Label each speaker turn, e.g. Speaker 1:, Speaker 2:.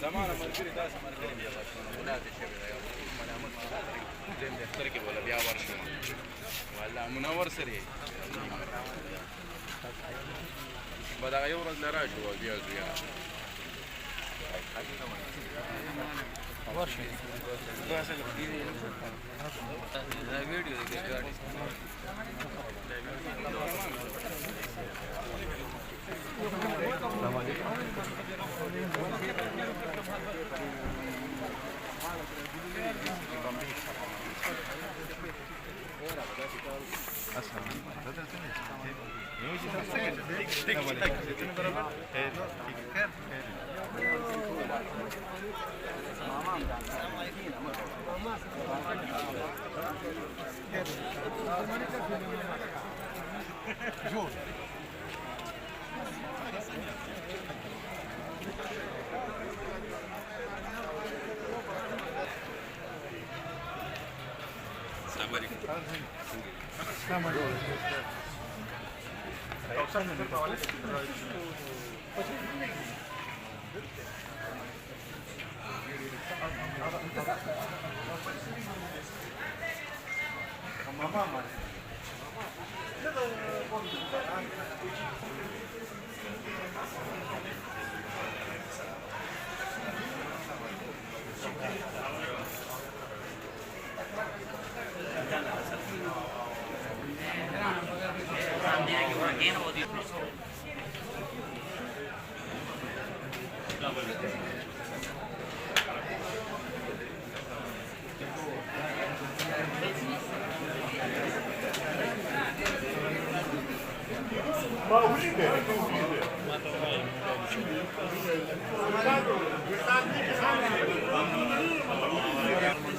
Speaker 1: زمانه مرګري داسې مرګري بیا ولادت شوی دی ملامت دیم دفتر کې بوله بیا ورشو والله منور سره به دغه یو ورځ نه راشو بیا ځو یا ورشو دا ویډیو دی ګاډي السلام علیکم
Speaker 2: ما